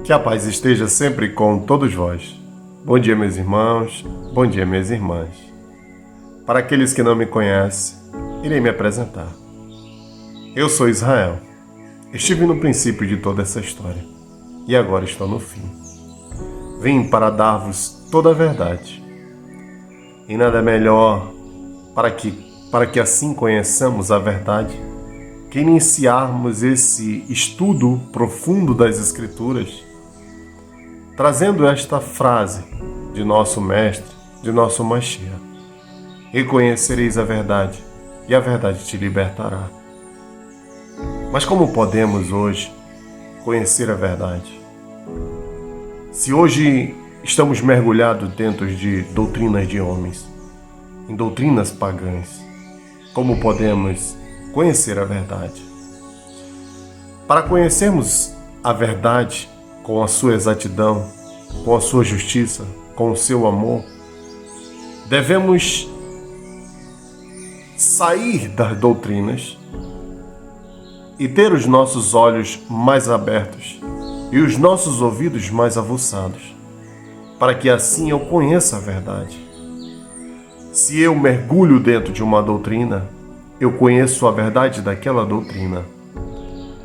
Que a paz esteja sempre com todos vós. Bom dia, meus irmãos. Bom dia, minhas irmãs. Para aqueles que não me conhecem, irei me apresentar. Eu sou Israel. Estive no princípio de toda essa história e agora estou no fim. Vim para dar-vos toda a verdade. E nada melhor para que assim conheçamos a verdade que iniciarmos esse estudo profundo das Escrituras, trazendo esta frase de nosso Mestre, de nosso Mashiach: e conhecereis a verdade, e a verdade te libertará. Mas como podemos hoje conhecer a verdade? Se hoje estamos mergulhados dentro de doutrinas de homens, em doutrinas pagãs, como podemos conhecer a verdade? Para conhecermos a verdade com a sua exatidão, com a sua justiça, com o seu amor, devemos sair das doutrinas e ter os nossos olhos mais abertos e os nossos ouvidos mais aguçados, para que assim eu conheça a verdade. Se eu mergulho dentro de uma doutrina, eu conheço a verdade daquela doutrina.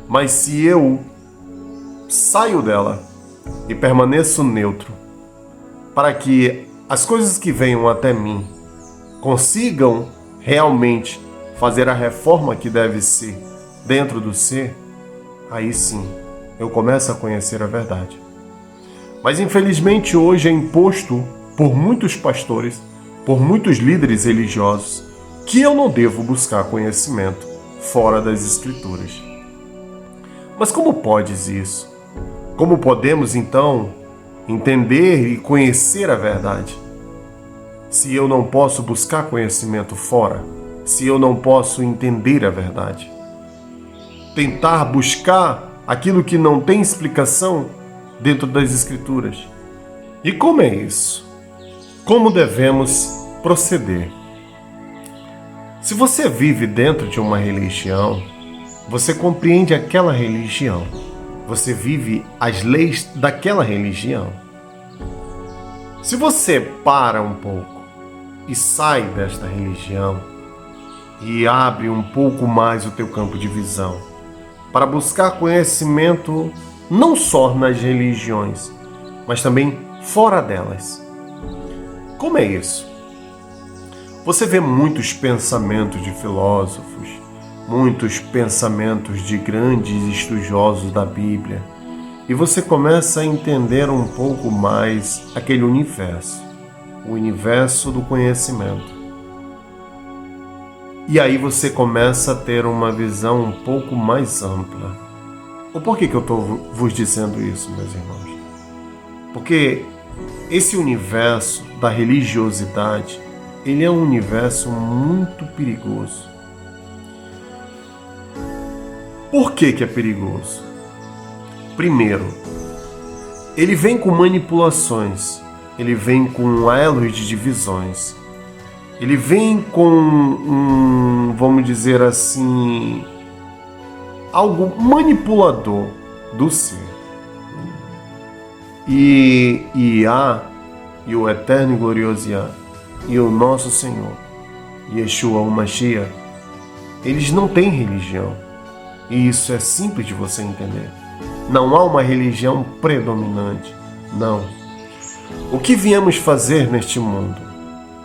Mas se eu saio dela e permaneço neutro, para que as coisas que venham até mim consigam realmente fazer a reforma que deve ser dentro do ser, aí sim eu começo a conhecer a verdade. Mas infelizmente hoje é imposto por muitos pastores, por muitos líderes religiosos, que eu não devo buscar conhecimento fora das Escrituras. Mas como podes isso? Como podemos então entender e conhecer a verdade? Se eu não posso buscar conhecimento fora, se eu não posso entender a verdade, tentar buscar aquilo que não tem explicação dentro das Escrituras. E como é isso? Como devemos proceder? Se você vive dentro de uma religião, você compreende aquela religião. Você vive as leis daquela religião. Se você para um pouco e sai desta religião e abre um pouco mais o teu campo de visão para buscar conhecimento não só nas religiões, mas também fora delas. Como é isso? Você vê muitos pensamentos de filósofos, muitos pensamentos de grandes estudiosos da Bíblia, e você começa a entender um pouco mais aquele universo, o universo do conhecimento. E aí você começa a ter uma visão um pouco mais ampla. O porquê que eu estou vos dizendo isso, meus irmãos? Porque esse universo da religiosidade, ele é um universo muito perigoso. Por que é perigoso? Primeiro, ele vem com manipulações, ele vem com elos de divisões, ele vem com vamos dizer assim, algo manipulador do ser. E Yah, e o eterno e glorioso Yah, e o nosso Senhor, Yeshua, o Mashiach, eles não têm religião. E isso é simples de você entender. Não há uma religião predominante, não. O que viemos fazer neste mundo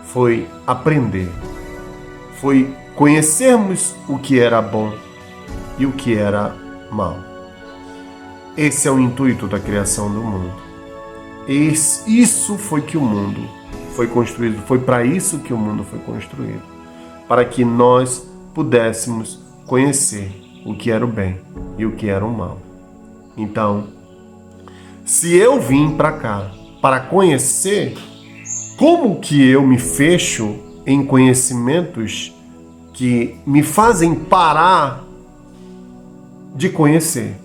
foi aprender, foi conhecermos o que era bom e o que era mal. Esse é o intuito da criação do mundo. Isso foi que o mundo foi construído, foi para isso que o mundo foi construído, para que nós pudéssemos conhecer o que era o bem e o que era o mal. Então, se eu vim para cá para conhecer, como que eu me fecho em conhecimentos que me fazem parar de conhecer?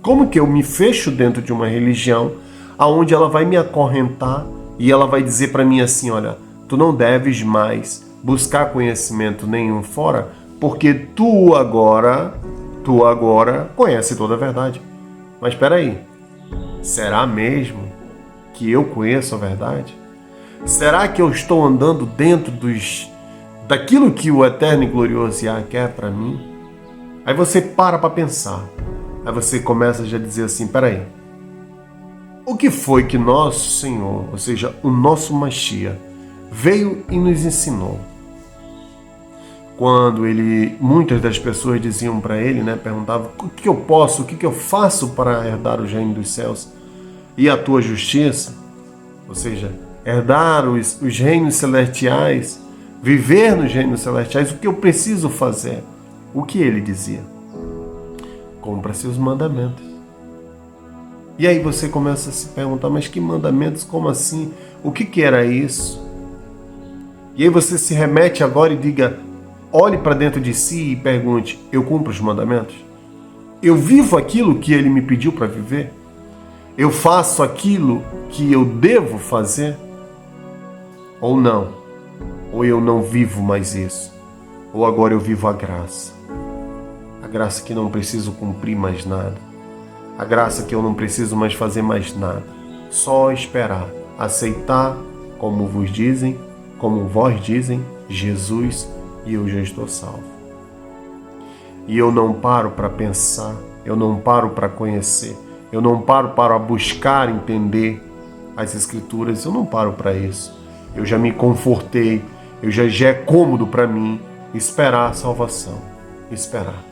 Como que eu me fecho dentro de uma religião aonde ela vai me acorrentar e ela vai dizer para mim assim: olha, tu não deves mais buscar conhecimento nenhum fora, porque tu agora conhece toda a verdade. Mas espera aí, Será mesmo que eu conheço a verdade? Será que eu estou andando dentro daquilo que o eterno e glorioso Yah quer para mim? Aí você para pensar. Aí você começa já a dizer assim, peraí, o que foi que nosso Senhor, ou seja, o nosso Mashiach, veio e nos ensinou? Quando muitas das pessoas diziam para ele, perguntavam, o que eu posso, o que eu faço para herdar o reino dos céus e a tua justiça? Ou seja, herdar os reinos celestiais, viver nos reinos celestiais, o que eu preciso fazer? O que ele dizia? Cumpra seus mandamentos. E aí você começa a se perguntar, mas que mandamentos? Como assim? O que era isso? E aí você se remete agora e diga, olhe para dentro de si e pergunte, eu cumpro os mandamentos? Eu vivo aquilo que ele me pediu para viver? Eu faço aquilo que eu devo fazer? Ou não? Ou eu não vivo mais isso? Ou agora eu vivo a graça? A graça que não preciso cumprir mais nada. A graça que eu não preciso mais fazer mais nada. Só esperar, aceitar, como vos dizem, como vós dizem, Jesus, e eu já estou salvo. E eu não paro para pensar, eu não paro para conhecer, eu não paro para buscar entender as Escrituras, eu não paro para isso. Eu já me confortei, já é cômodo para mim esperar a salvação, esperar.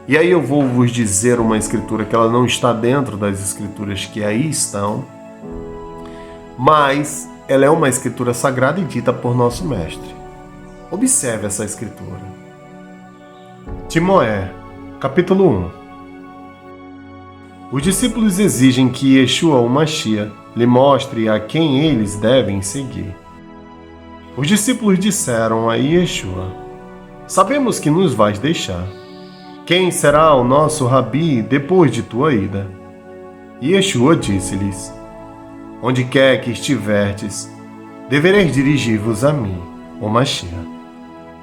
E aí eu vou vos dizer uma escritura que ela não está dentro das escrituras que aí estão, mas ela é uma escritura sagrada e dita por nosso mestre. Observe essa escritura. Timóteo, capítulo 1. Os discípulos exigem que Yeshua, o Mashiach, lhe mostre a quem eles devem seguir. Os discípulos disseram a Yeshua, sabemos que nos vais deixar. Quem será o nosso rabi depois de tua ida? E Yeshua disse-lhes, onde quer que estiverdes, devereis dirigir-vos a mim, o Mashiach,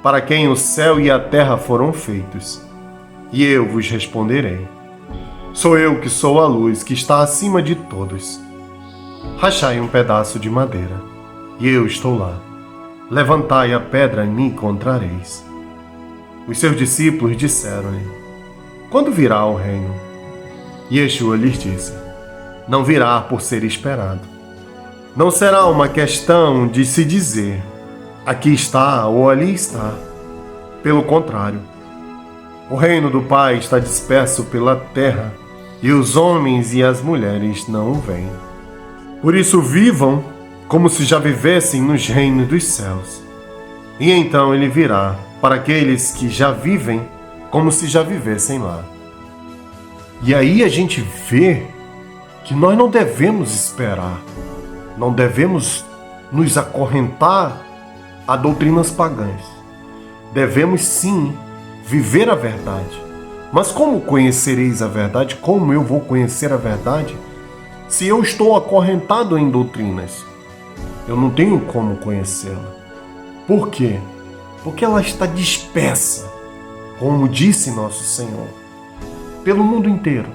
para quem o céu e a terra foram feitos, e eu vos responderei. Sou eu que sou a luz que está acima de todos. Rachai um pedaço de madeira, e eu estou lá. Levantai a pedra e me encontrareis. Os seus discípulos disseram-lhe, quando virá o reino? E Yeshua lhes disse, não virá por ser esperado. Não será uma questão de se dizer, aqui está ou ali está. Pelo contrário, o reino do Pai está disperso pela terra, e os homens e as mulheres não o veem. Por isso vivam como se já vivessem nos reinos dos céus. E então ele virá para aqueles que já vivem como se já vivessem lá. E aí a gente vê que nós não devemos esperar, não devemos nos acorrentar a doutrinas pagãs. Devemos sim viver a verdade. Mas como conhecereis a verdade? Como eu vou conhecer a verdade se eu estou acorrentado em doutrinas? Eu não tenho como conhecê-la. Por quê? Porque ela está dispersa, como disse nosso Senhor, pelo mundo inteiro.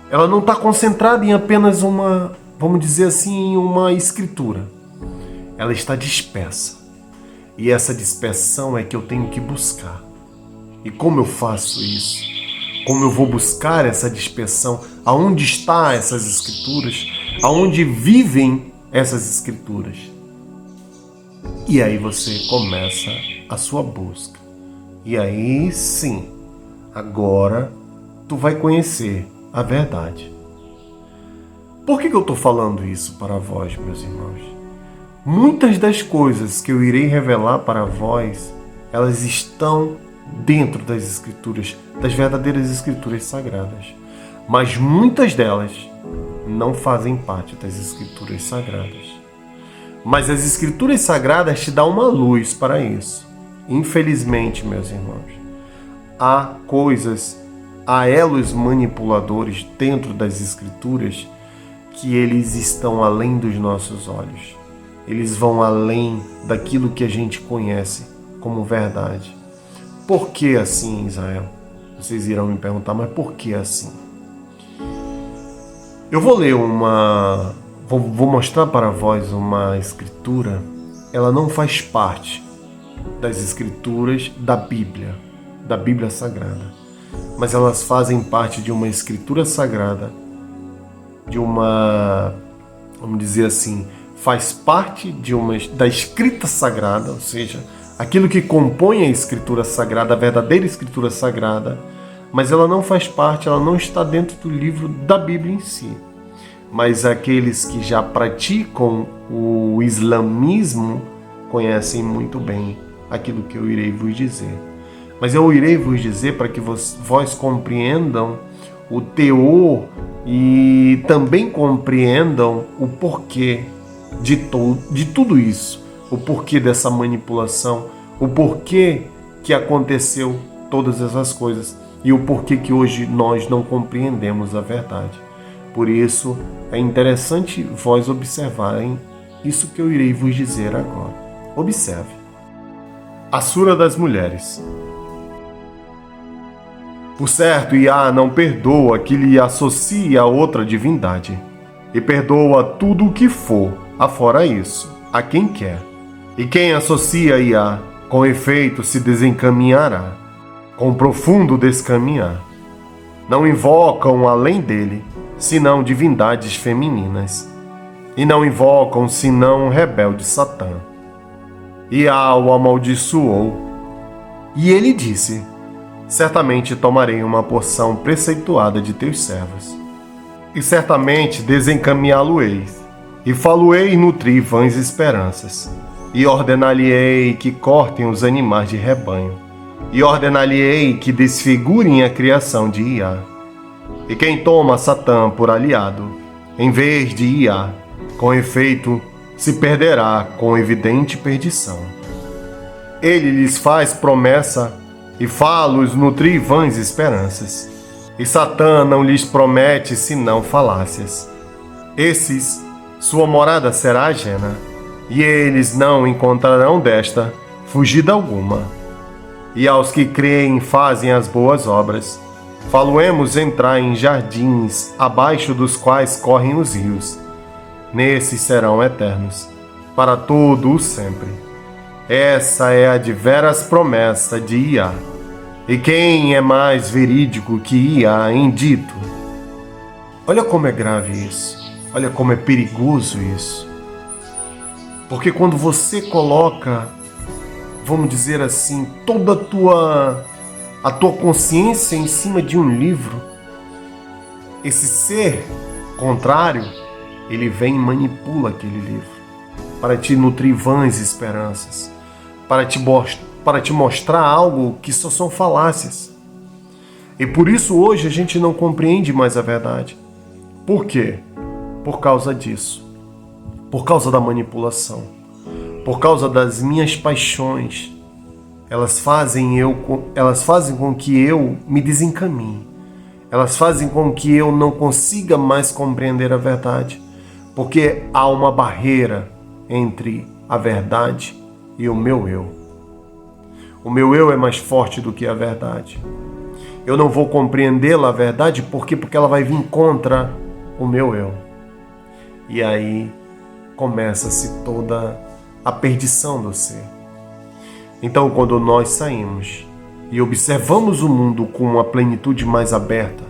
Ela não está concentrada em apenas uma, vamos dizer assim, em uma escritura. Ela está dispersa. E essa dispersão é que eu tenho que buscar. E como eu faço isso? Como eu vou buscar essa dispersão? Aonde estão essas escrituras? Aonde vivem essas escrituras? E aí você começa a sua busca. E aí sim, agora tu vai conhecer a verdade. Por que eu estou falando isso para vós, meus irmãos? Muitas das coisas que eu irei revelar para vós, elas estão dentro das escrituras, das verdadeiras escrituras sagradas. Mas muitas delas não fazem parte das escrituras sagradas. Mas as escrituras sagradas te dão uma luz para isso. Infelizmente, meus irmãos, há elos manipuladores dentro das escrituras que eles estão além dos nossos olhos. Eles vão além daquilo que a gente conhece como verdade. Por que assim, Israel? Vocês irão me perguntar, mas por que assim? Eu vou mostrar para vós uma escritura. Ela não faz parte das escrituras da Bíblia Sagrada, mas elas fazem parte de uma escritura sagrada, vamos dizer assim, faz parte da escrita sagrada, ou seja, aquilo que compõe a escritura sagrada, a verdadeira escritura sagrada, mas ela não faz parte, ela não está dentro do livro da Bíblia em si. Mas aqueles que já praticam o islamismo conhecem muito bem aquilo que eu irei vos dizer. Mas eu irei vos dizer para que vós compreendam o teor e também compreendam o porquê de tudo isso, o porquê dessa manipulação, o porquê que aconteceu todas essas coisas e o porquê que hoje nós não compreendemos a verdade. Por isso, é interessante vós observarem isso que eu irei vos dizer agora. Observe. A Sura das Mulheres. Por certo, Iá não perdoa que lhe associe a outra divindade, e perdoa tudo o que for, afora isso, a quem quer. E quem associa a Iá, com efeito se desencaminhará, com profundo descaminhar. Não invocam além dele, senão divindades femininas, e não invocam senão o rebelde Satã. Iá o amaldiçoou, e ele disse: certamente tomarei uma porção preceituada de teus servos, e certamente desencaminhá-lo-eis, e falo-ei nutrir vãs esperanças, e ordenar-lhe-ei que cortem os animais de rebanho, e ordenar-lhe-ei que desfigurem a criação de Iá. E quem toma Satã por aliado, em vez de Iá, com efeito, se perderá com evidente perdição. Ele lhes faz promessa e fala-os nutrir vãs esperanças, e Satã não lhes promete senão falácias. Esses, sua morada será ajena, e eles não encontrarão desta fugida alguma. E aos que creem fazem as boas obras, faloemos entrar em jardins, abaixo dos quais correm os rios. Nesses serão eternos, para todo o sempre. Essa é a de veras promessa de Iá. E quem é mais verídico que Iá em dito? Olha como é grave isso. Olha como é perigoso isso. Porque quando você coloca, vamos dizer assim, toda a tua consciência em cima de um livro, esse ser contrário, ele vem e manipula aquele livro para te nutrir vãs esperanças, para te mostrar algo que só são falácias. E por isso hoje a gente não compreende mais a verdade. Por quê? Por causa disso. Por causa da manipulação. Por causa das minhas paixões. Elas fazem com que eu me desencaminhe. Elas fazem com que eu não consiga mais compreender a verdade. Porque há uma barreira entre a verdade e o meu eu. O meu eu é mais forte do que a verdade. Eu não vou compreendê-la, a verdade, porque ela vai vir contra o meu eu. E aí começa-se toda a perdição do ser. Então, quando nós saímos e observamos o mundo com uma plenitude mais aberta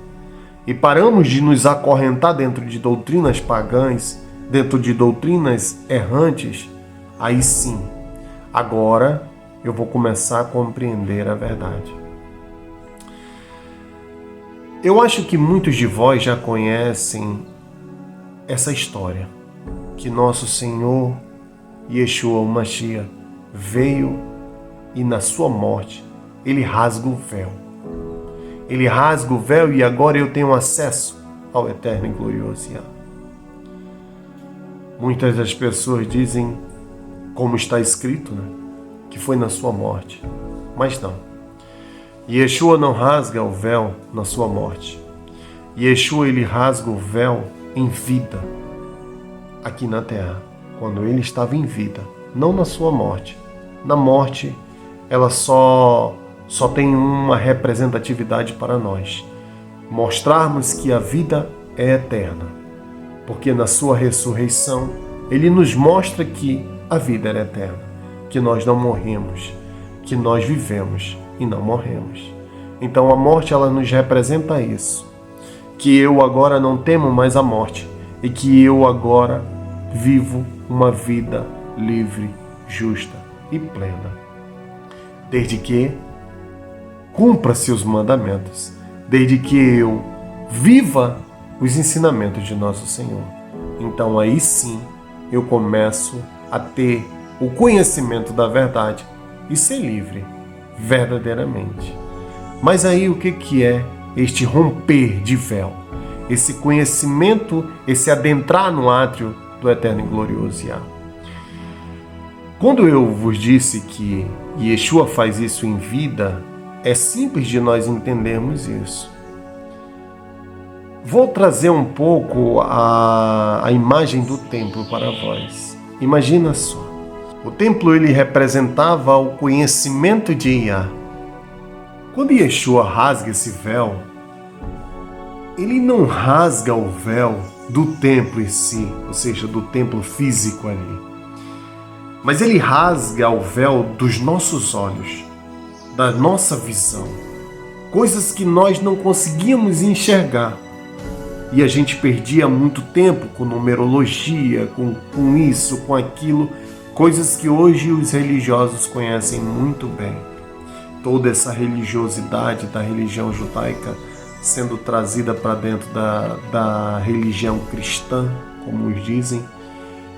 e paramos de nos acorrentar dentro de doutrinas pagãs, dentro de doutrinas errantes, aí sim, agora eu vou começar a compreender a verdade. Eu acho que muitos de vós já conhecem essa história, que nosso Senhor Yeshua, o Mashiach, veio e na sua morte ele rasga o véu. Ele rasga o véu e agora eu tenho acesso ao eterno e glorioso Yah. Muitas das pessoas dizem, como está escrito, né, que foi na sua morte. Mas não. Yeshua não rasga o véu na sua morte. Yeshua, ele rasga o véu em vida, aqui na terra, quando ele estava em vida, não na sua morte. Na morte, ela só tem uma representatividade para nós, mostrarmos que a vida é eterna. porque na sua ressurreição ele nos mostra que a vida era eterna, que nós não morremos, que nós vivemos e não morremos. Então a morte, ela nos representa isso, que eu agora não temo mais a morte e que eu agora vivo uma vida livre, justa e plena, desde que cumpra-se os mandamentos, desde que eu viva os ensinamentos de nosso Senhor. Então aí sim eu começo a ter o conhecimento da verdade e ser livre verdadeiramente. Mas aí o que é este romper de véu? Esse conhecimento, esse adentrar no átrio do eterno e glorioso Yah. Quando eu vos disse que Yeshua faz isso em vida, é simples de nós entendermos isso. Vou trazer um pouco a imagem do templo para vós. Imagina só. O templo, ele representava o conhecimento de Yah. Quando Yeshua rasga esse véu, ele não rasga o véu do templo em si, ou seja, do templo físico ali. Mas ele rasga o véu dos nossos olhos, da nossa visão. Coisas que nós não conseguíamos enxergar. E a gente perdia muito tempo com numerologia, com isso, com aquilo. Coisas que hoje os religiosos conhecem muito bem. Toda essa religiosidade da religião judaica sendo trazida para dentro da religião cristã, como os dizem.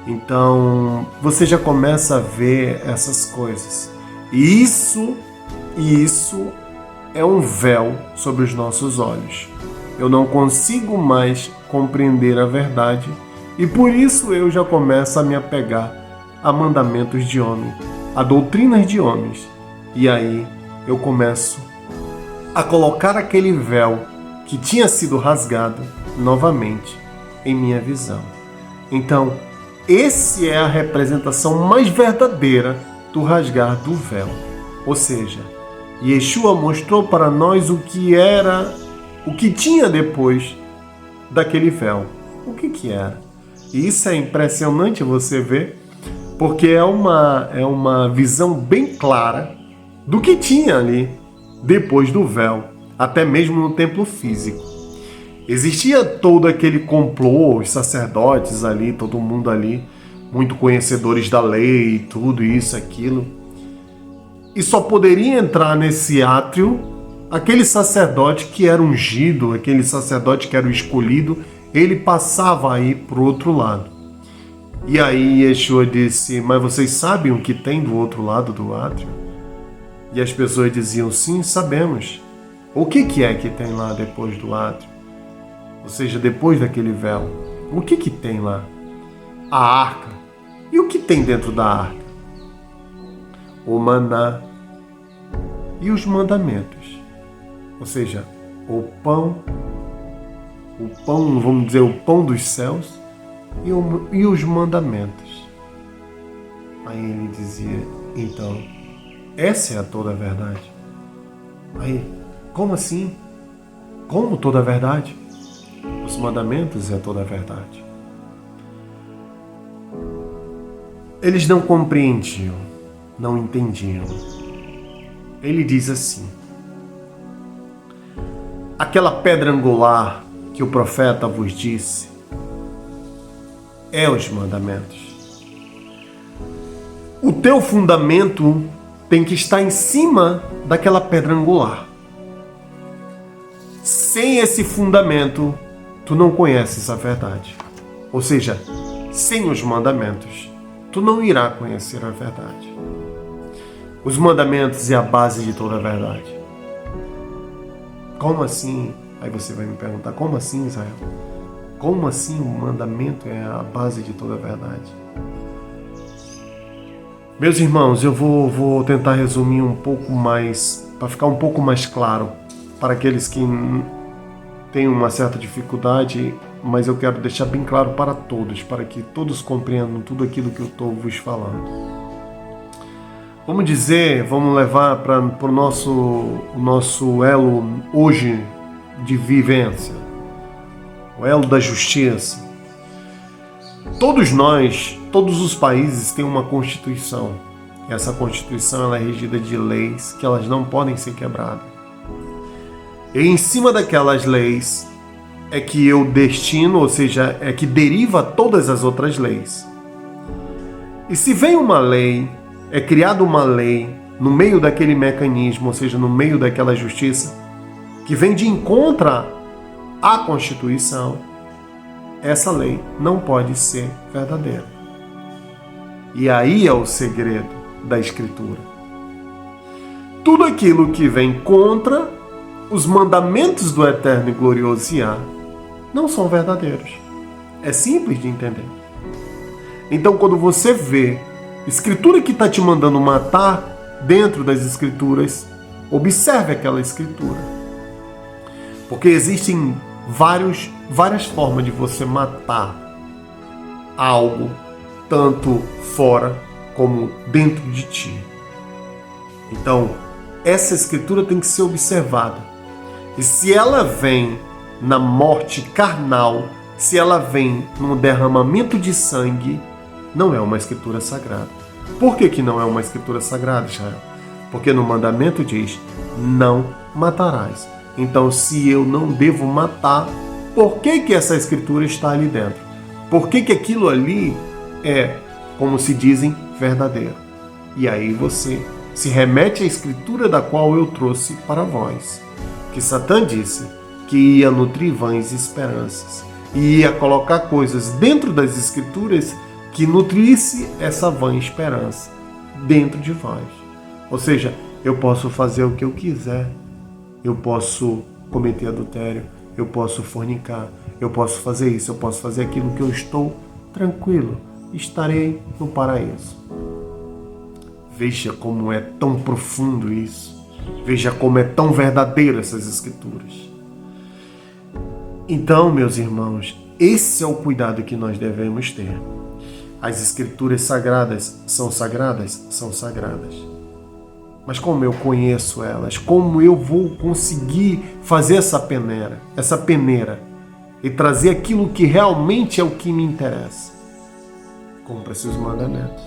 Então, você já começa a ver essas coisas. E isso é um véu sobre os nossos olhos. Eu não consigo mais compreender a verdade e por isso eu já começo a me apegar a mandamentos de homem, a doutrinas de homens. E aí eu começo a colocar aquele véu que tinha sido rasgado novamente em minha visão. Então, essa é a representação mais verdadeira do rasgar do véu. Ou seja, Yeshua mostrou para nós o que tinha depois daquele véu. O que era? E isso é impressionante você ver, porque é uma visão bem clara do que tinha ali depois do véu, até mesmo no templo físico. Existia todo aquele complô, os sacerdotes ali, todo mundo ali, muito conhecedores da lei, tudo isso, aquilo. E só poderia entrar nesse átrio aquele sacerdote que era ungido, aquele sacerdote que era o escolhido, ele passava aí para o outro lado. E aí Yeshua disse, mas vocês sabem o que tem do outro lado do átrio? E as pessoas diziam, sim, sabemos. O que é que tem lá depois do átrio? Ou seja, depois daquele véu. O que tem lá? A arca. E o que tem dentro da arca? O maná e os mandamentos. Ou seja, o pão, vamos dizer, o pão dos céus e os mandamentos. Aí ele dizia, então, essa é a toda a verdade. Aí, como assim? Como toda a verdade? Os mandamentos é toda a verdade. Eles não compreendiam, não entendiam. Ele diz assim, aquela pedra angular que o profeta vos disse é os mandamentos. O teu fundamento tem que estar em cima daquela pedra angular. Sem esse fundamento, tu não conheces a verdade. Ou seja, sem os mandamentos, tu não irá conhecer a verdade. Os mandamentos é a base de toda a verdade. Como assim? Aí você vai me perguntar, como assim, Israel? Como assim o mandamento é a base de toda a verdade? Meus irmãos, eu vou tentar resumir um pouco mais, para ficar um pouco mais claro, para aqueles que têm uma certa dificuldade, mas eu quero deixar bem claro para todos, para que todos compreendam tudo aquilo que eu estou vos falando. Vamos levar para o nosso elo hoje de vivência, o elo da justiça. Todos nós, todos os países têm uma Constituição. E essa Constituição ela é regida de leis que elas não podem ser quebradas. E em cima daquelas leis é que eu destino, ou seja, é que deriva todas as outras leis. E se vem uma lei, é criada uma lei no meio daquele mecanismo, ou seja, no meio daquela justiça, que vem de encontro à Constituição, essa lei não pode ser verdadeira. E aí é o segredo da Escritura. Tudo aquilo que vem contra os mandamentos do eterno e glorioso Yah não são verdadeiros. É simples de entender. Então, quando você vê Escritura que está te mandando matar dentro das Escrituras, observe aquela Escritura. Porque existem várias formas de você matar algo, tanto fora como dentro de ti. Então, essa Escritura tem que ser observada. E se ela vem na morte carnal, se ela vem no derramamento de sangue, não é uma Escritura sagrada. Por que não é uma Escritura sagrada, Israel? Porque no mandamento diz, não matarás. Então, se eu não devo matar, por que essa Escritura está ali dentro? Por que aquilo ali é, como se dizem, verdadeiro? E aí você se remete à Escritura da qual eu trouxe para vós. Que Satã disse que ia nutrir vãs esperanças. E ia colocar coisas dentro das Escrituras que nutrisse essa vã esperança dentro de vós. Ou seja, eu posso fazer o que eu quiser. Eu posso cometer adultério, eu posso fornicar, eu posso fazer isso, eu posso fazer aquilo que eu estou tranquilo. Estarei no paraíso. Veja como é tão profundo isso. Veja como é tão verdadeiro essas Escrituras. Então, meus irmãos, esse é o cuidado que nós devemos ter. As Escrituras sagradas são sagradas? São sagradas. Mas como eu conheço elas? Como eu vou conseguir fazer essa peneira e trazer aquilo que realmente é o que me interessa? Cumpra-se os mandamentos.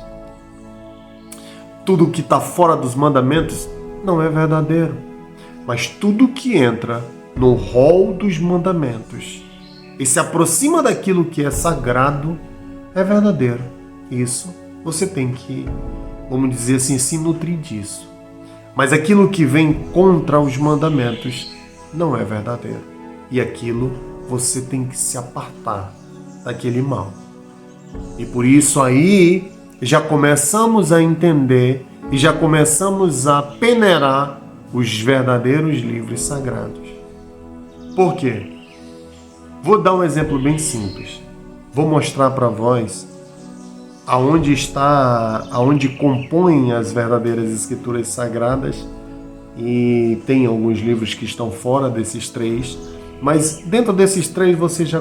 Tudo que está fora dos mandamentos não é verdadeiro. Mas tudo que entra no rol dos mandamentos e se aproxima daquilo que é sagrado é verdadeiro. Isso você tem que, vamos dizer assim, se nutrir disso. Mas aquilo que vem contra os mandamentos não é verdadeiro. E aquilo você tem que se apartar daquele mal. E por isso aí já começamos a entender e já começamos a peneirar os verdadeiros livros sagrados. Por quê? Vou dar um exemplo bem simples. Vou mostrar para vós aonde compõem as verdadeiras Escrituras sagradas, e tem alguns livros que estão fora desses três, mas dentro desses três você já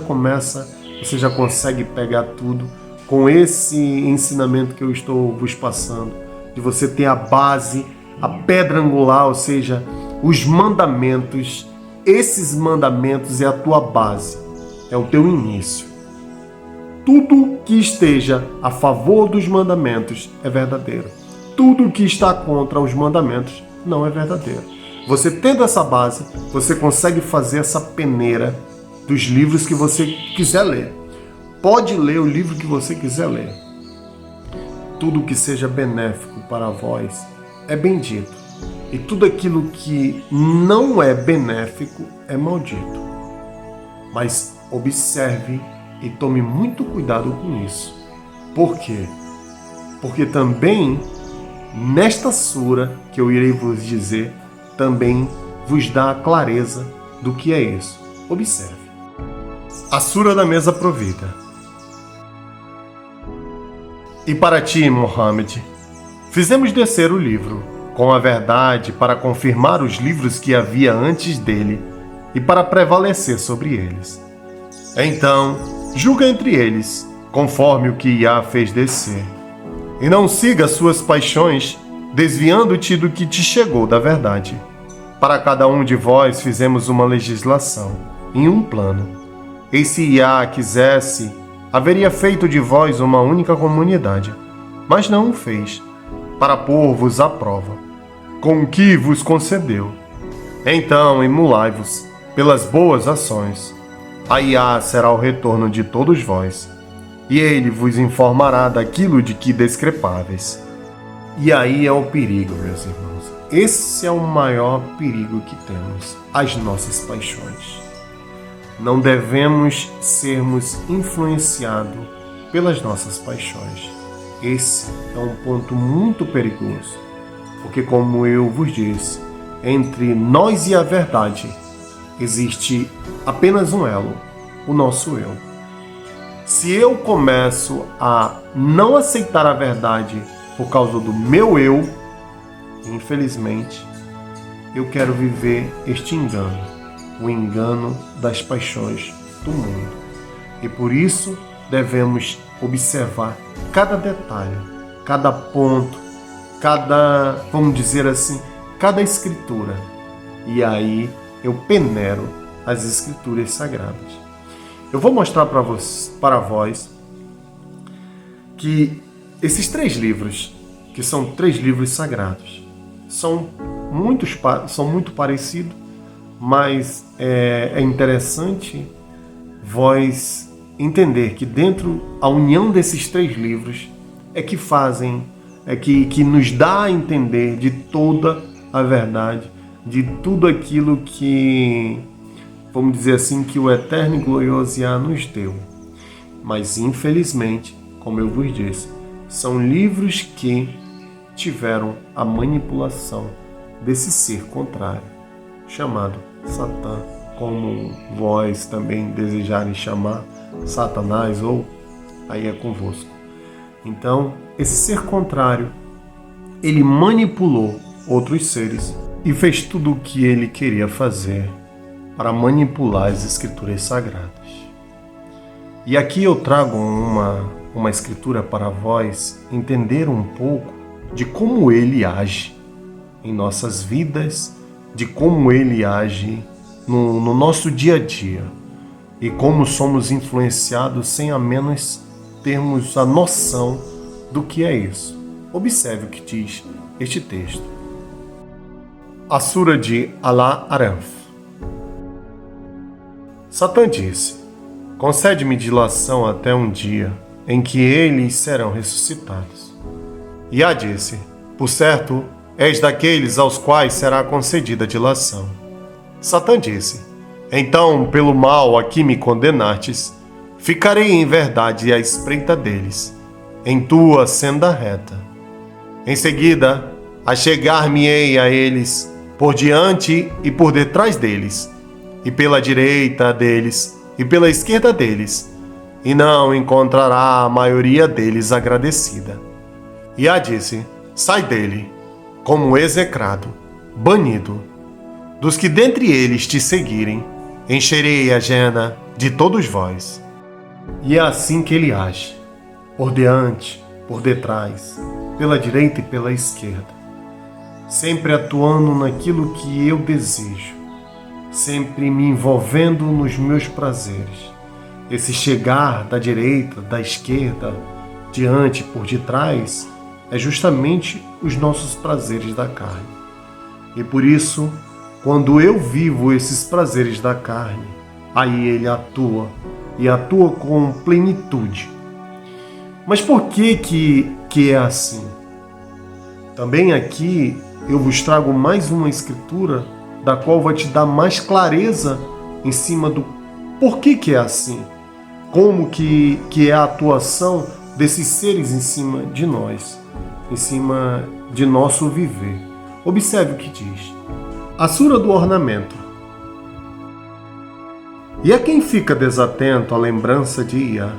consegue pegar tudo com esse ensinamento que eu estou vos passando, de você ter a base, a pedra angular, ou seja, os mandamentos. Esses mandamentos é a tua base, é o teu início. Tudo que esteja a favor dos mandamentos é verdadeiro. Tudo que está contra os mandamentos não é verdadeiro. Você tendo essa base, você consegue fazer essa peneira dos livros que você quiser ler. Pode ler o livro que você quiser ler. Tudo que seja benéfico para vós é bendito. E tudo aquilo que não é benéfico é maldito. Mas observe e tome muito cuidado com isso. Por quê? Porque também, nesta sura que eu irei vos dizer, também vos dá a clareza do que é isso. Observe. A sura da mesa provida. E para ti, Mohammed, fizemos descer o livro, com a verdade para confirmar os livros que havia antes dele e para prevalecer sobre eles. Então, julga entre eles, conforme o que Yah fez descer. E não siga suas paixões, desviando-te do que te chegou da verdade. Para cada um de vós fizemos uma legislação, em um plano. E se Yah quisesse, haveria feito de vós uma única comunidade, mas não o fez, para pôr-vos à prova, com o que vos concedeu. Então emulai-vos pelas boas ações. Aiá será o retorno de todos vós, e ele vos informará daquilo de que discrepáveis. E aí é o perigo, meus irmãos. Esse é o maior perigo que temos, as nossas paixões. Não devemos sermos influenciados pelas nossas paixões. Esse é um ponto muito perigoso, porque, como eu vos disse, entre nós e a verdade existe apenas um elo, o nosso eu. Se eu começo a não aceitar a verdade por causa do meu eu, infelizmente, eu quero viver este engano, o engano das paixões do mundo. E por isso devemos observar cada detalhe, cada ponto, cada, vamos dizer assim, cada escritura. E aí eu peneiro as escrituras sagradas. Eu vou mostrar para vós que esses 3 livros, que são 3 livros sagrados, são muito parecidos, mas é interessante vós entender que dentro a união desses 3 livros é que fazem, que nos dá a entender de toda a verdade, de tudo aquilo que, vamos dizer assim, que o Eterno e Glorioso Yah nos deu. Mas infelizmente, como eu vos disse, são livros que tiveram a manipulação desse ser contrário, chamado Satã, como vós também desejarem chamar Satanás, ou aí é convosco. Então, esse ser contrário, ele manipulou outros seres e fez tudo o que ele queria fazer para manipular as escrituras sagradas. E aqui eu trago uma escritura para vós entender um pouco de como ele age em nossas vidas, de como ele age no nosso dia a dia e como somos influenciados sem a menos termos a noção do que é isso. Observe o que diz este texto. A Sura de Al-Aranf. Satã disse: concede-me dilação até um dia em que eles serão ressuscitados. Yah disse: por certo, és daqueles aos quais será concedida dilação. Satã disse: então, pelo mal a que me condenastes, ficarei em verdade à espreita deles, em tua senda reta. Em seguida, achegar-me-ei a eles, por diante e por detrás deles, e pela direita deles, e pela esquerda deles, e não encontrará a maioria deles agradecida. Yah disse: sai dele, como execrado, banido. Dos que dentre eles te seguirem, encherei a jena de todos vós. E é assim que ele age, por diante, por detrás, pela direita e pela esquerda, sempre atuando naquilo que eu desejo, sempre me envolvendo nos meus prazeres. Esse chegar da direita, da esquerda, diante, por detrás, é justamente os nossos prazeres da carne. E por isso, quando eu vivo esses prazeres da carne, aí ele atua, e atua com plenitude. Mas por que é assim? Também aqui eu vos trago mais uma escritura da qual vai te dar mais clareza em cima do porquê que é assim. Como que é a atuação desses seres em cima de nós, em cima de nosso viver. Observe o que diz. A Sura do Ornamento. E a quem fica desatento à lembrança de Yah,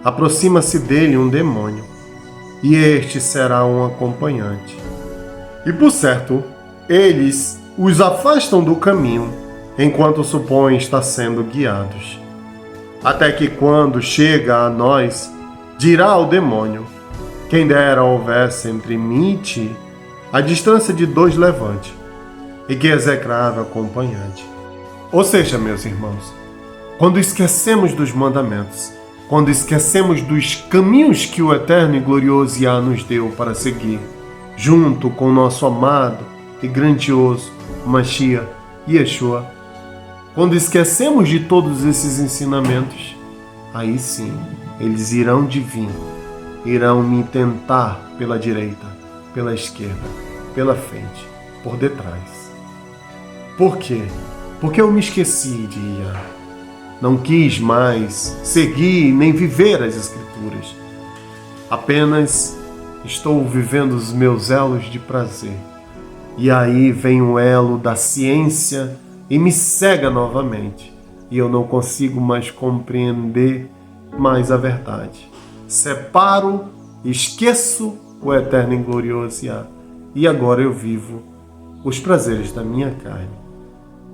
aproxima-se dele um demônio, e este será um acompanhante. E por certo, eles os afastam do caminho, enquanto supõem estar sendo guiados. Até que quando chega a nós, dirá ao demônio: quem dera houvesse entre mim e ti a distância de 2 levantes, e que execrável acompanhante. Ou seja, meus irmãos, quando esquecemos dos mandamentos, quando esquecemos dos caminhos que o eterno e glorioso Yah nos deu para seguir, junto com o nosso amado e grandioso Mashiach Yeshua, quando esquecemos de todos esses ensinamentos, aí sim, eles irão de vir, irão me tentar pela direita, pela esquerda, pela frente, por detrás. Por quê? Porque eu me esqueci de Yah. Não quis mais seguir nem viver as Escrituras. Apenas estou vivendo os meus elos de prazer. E aí vem o elo da ciência e me cega novamente. E eu não consigo mais compreender mais a verdade. Separo, esqueço o eterno e glorioso Yah. E agora eu vivo os prazeres da minha carne.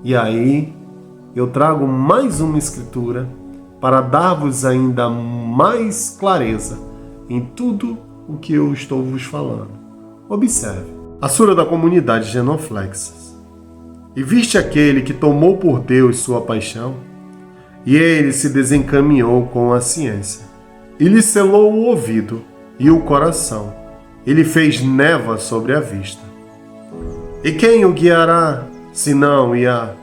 E aí eu trago mais uma escritura para dar-vos ainda mais clareza em tudo o que eu estou vos falando. Observe. A sura da comunidade Genoflexas. E viste aquele que tomou por Deus sua paixão, e ele se desencaminhou com a ciência. E lhe selou o ouvido e o coração. Ele fez névoa sobre a vista. E quem o guiará, senão Yah?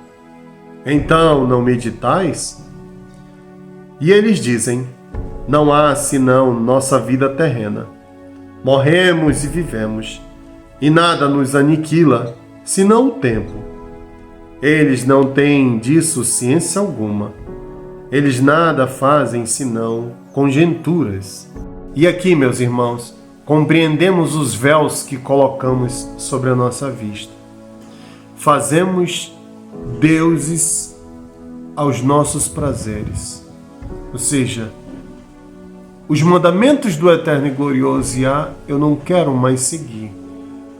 Então não meditais? E eles dizem, não há senão nossa vida terrena. Morremos e vivemos, e nada nos aniquila, senão o tempo. Eles não têm disso ciência alguma. Eles nada fazem senão conjecturas. E aqui, meus irmãos, compreendemos os véus que colocamos sobre a nossa vista. Fazemos deuses aos nossos prazeres. Ou seja, os mandamentos do eterno e glorioso Yah eu não quero mais seguir,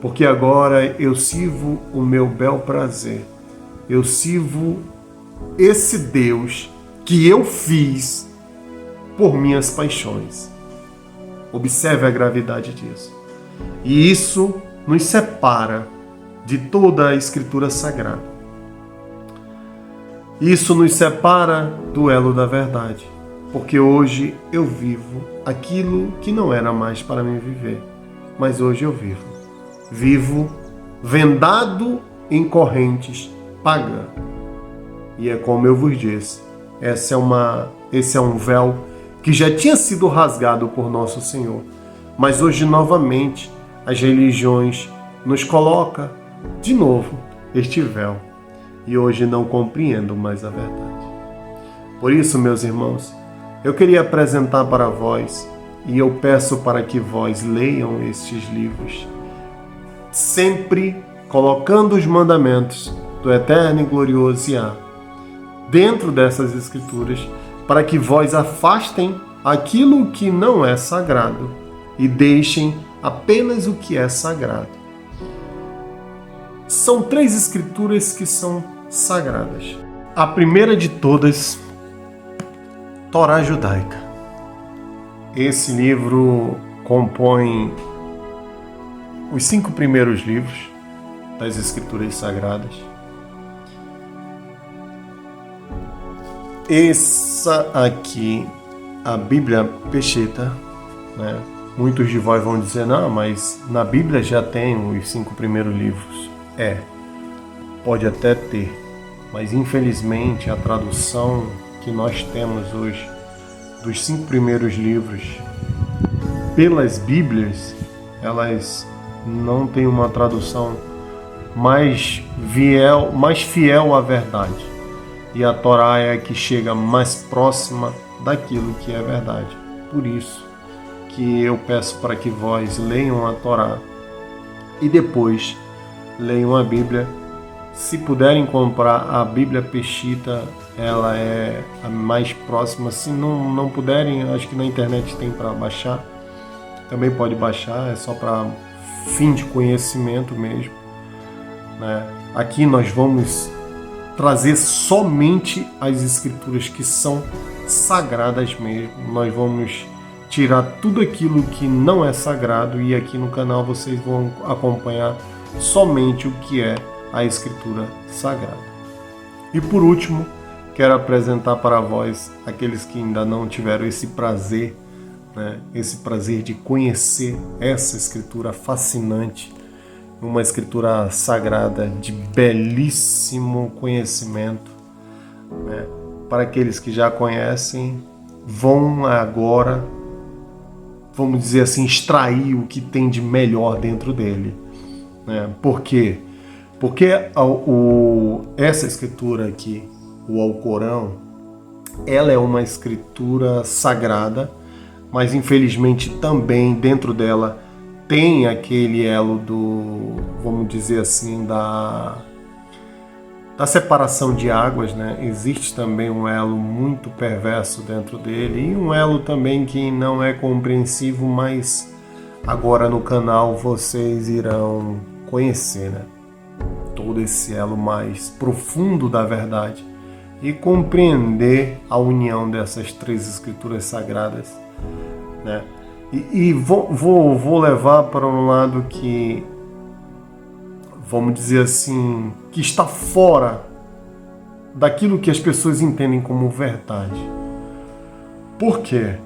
porque agora eu sirvo o meu bel prazer. Eu sirvo esse Deus que eu fiz por minhas paixões. Observe a gravidade disso. E isso nos separa de toda a Escritura Sagrada. Isso nos separa do elo da verdade, porque hoje eu vivo aquilo que não era mais para mim viver, mas hoje eu vivo. Vivo vendado em correntes pagãs. E é como eu vos disse, esse é um véu que já tinha sido rasgado por nosso Senhor, mas hoje novamente as religiões nos colocam de novo este véu. E hoje não compreendo mais a verdade. Por isso, meus irmãos, eu queria apresentar para vós, e eu peço para que vós leiam estes livros, sempre colocando os mandamentos do eterno e glorioso Yah dentro dessas escrituras, para que vós afastem aquilo que não é sagrado e deixem apenas o que é sagrado. São 3 escrituras que são sagradas. A primeira de todas, Torá Judaica. Esse livro compõe os 5 primeiros livros das escrituras sagradas. Essa aqui, a Bíblia Peshitta, né? Muitos de vós vão dizer, não, mas na Bíblia já tem os 5 primeiros livros. Pode até ter, mas infelizmente a tradução que nós temos hoje dos 5 primeiros livros pelas Bíblias, elas não têm uma tradução mais fiel à verdade. E a Torá é a que chega mais próxima daquilo que é verdade. Por isso que eu peço para que vós leiam a Torá e depois leiam a Bíblia. Se puderem comprar a Bíblia Peshitta, ela é a mais próxima. Se não puderem, acho que na internet tem para baixar. Também pode baixar, é só para fim de conhecimento mesmo, né? Aqui nós vamos trazer somente as escrituras que são sagradas mesmo. Nós vamos tirar tudo aquilo que não é sagrado e aqui no canal vocês vão acompanhar somente o que é a escritura sagrada. E por último, quero apresentar para vós, aqueles que ainda não tiveram esse prazer, né, esse prazer de conhecer essa escritura fascinante, uma escritura sagrada de belíssimo conhecimento, né? Para aqueles que já conhecem, vão agora, vamos dizer assim, extrair o que tem de melhor dentro dele, né? Por quê? Porque essa escritura aqui, o Alcorão, ela é uma escritura sagrada, mas infelizmente também dentro dela tem aquele elo do, vamos dizer assim, da separação de águas, né? Existe também um elo muito perverso dentro dele e um elo também que não é compreensivo, mas agora no canal vocês irão conhecer, né? Todo esse elo mais profundo da verdade e compreender a união dessas três escrituras sagradas, né? E vou levar para um lado que, vamos dizer assim, que está fora daquilo que as pessoas entendem como verdade. Por quê?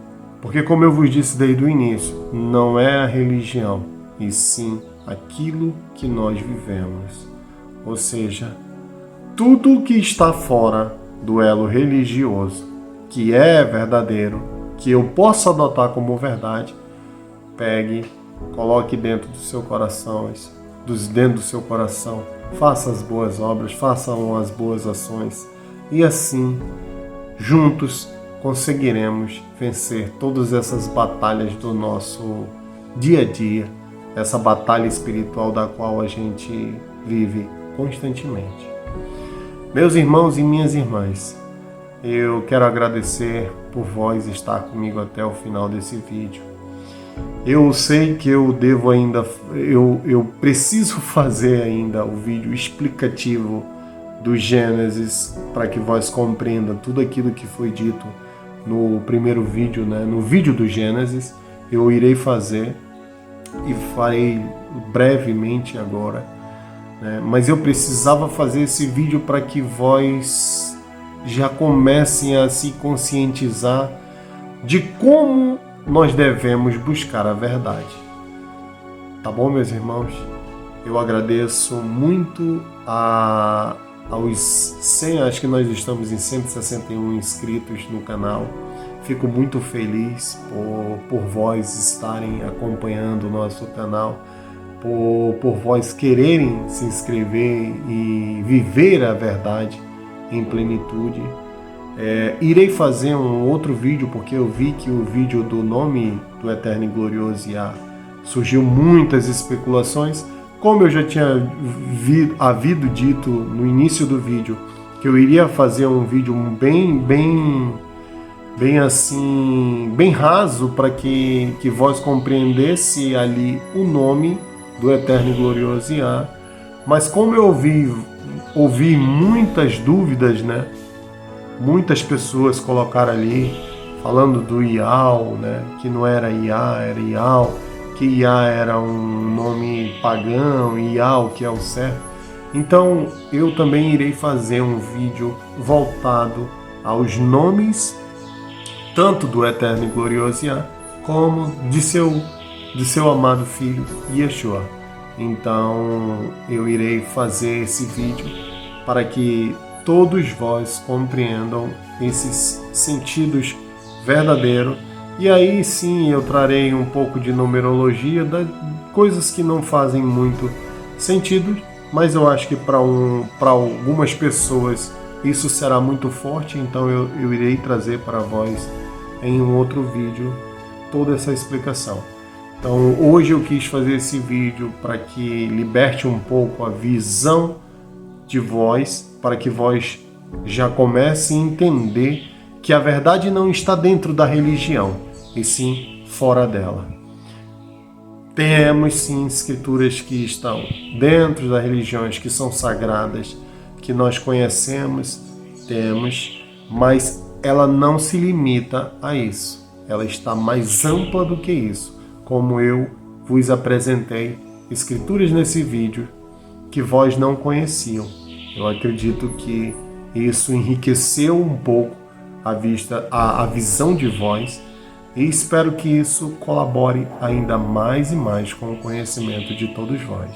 Porque, como eu vos disse desde o início, não é a religião, e sim aquilo que nós vivemos. Ou seja, tudo que está fora do elo religioso, que é verdadeiro, que eu posso adotar como verdade, pegue, coloque dentro do seu coração, dentro do seu coração, faça as boas obras, façam as boas ações e assim, juntos, conseguiremos vencer todas essas batalhas do nosso dia a dia, essa batalha espiritual da qual a gente vive constantemente. Meus irmãos e minhas irmãs, eu quero agradecer por vós estar comigo até o final desse vídeo. Eu sei que eu devo ainda, eu preciso fazer ainda o vídeo explicativo do Gênesis para que vós compreendam tudo aquilo que foi dito no primeiro vídeo, né? No vídeo do Gênesis, eu irei fazer e farei brevemente agora, né? Mas eu precisava fazer esse vídeo para que vós já comecem a se conscientizar de como nós devemos buscar a verdade. Tá bom, meus irmãos? Eu agradeço muito aos 100, acho que nós estamos em 161 inscritos no canal. Fico muito feliz por vós estarem acompanhando o nosso canal, por vós quererem se inscrever e viver a verdade em plenitude. Irei fazer um outro vídeo, porque eu vi que o vídeo do nome do Eterno e Glorioso Yah surgiu muitas especulações. Como eu já tinha havido dito no início do vídeo, que eu iria fazer um vídeo bem assim, bem raso, para que vós compreendesse ali o nome do Eterno e Glorioso Yah. Mas como eu ouvi muitas dúvidas, né? Muitas pessoas colocaram ali, falando do Ial, né? Que não era Iá, era Ial, que Iá era um nome pagão, Ial que é o certo. Então eu também irei fazer um vídeo voltado aos nomes, tanto do Eterno e Glorioso Yah, como de seu amado filho Yeshua. Então eu irei fazer esse vídeo para que todos vós compreendam esses sentidos verdadeiros. E aí sim eu trarei um pouco de numerologia, coisas que não fazem muito sentido, mas eu acho que para algumas pessoas isso será muito forte, então eu irei trazer para vós em um outro vídeo toda essa explicação. Então hoje eu quis fazer esse vídeo para que liberte um pouco a visão de vós, para que vós já comecem a entender que a verdade não está dentro da religião, e sim fora dela. Temos sim escrituras que estão dentro das religiões, que são sagradas, que nós conhecemos, temos, mas ela não se limita a isso. Ela está mais ampla do que isso, como eu vos apresentei escrituras nesse vídeo que vós não conheciam. Eu acredito que Isso enriqueceu um pouco a visão de vós, e espero que isso colabore ainda mais e mais com o conhecimento de todos vós.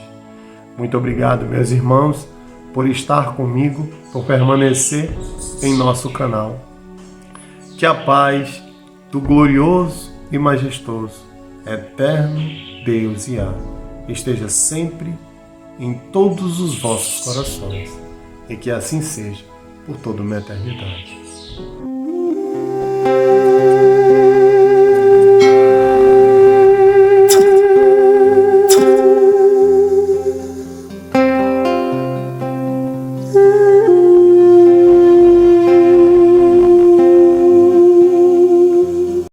Muito obrigado, meus irmãos, por estar comigo, por permanecer em nosso canal. Que a paz do glorioso e majestoso, eterno Deus Iá esteja sempre em todos os vossos corações, e que assim seja por toda uma eternidade.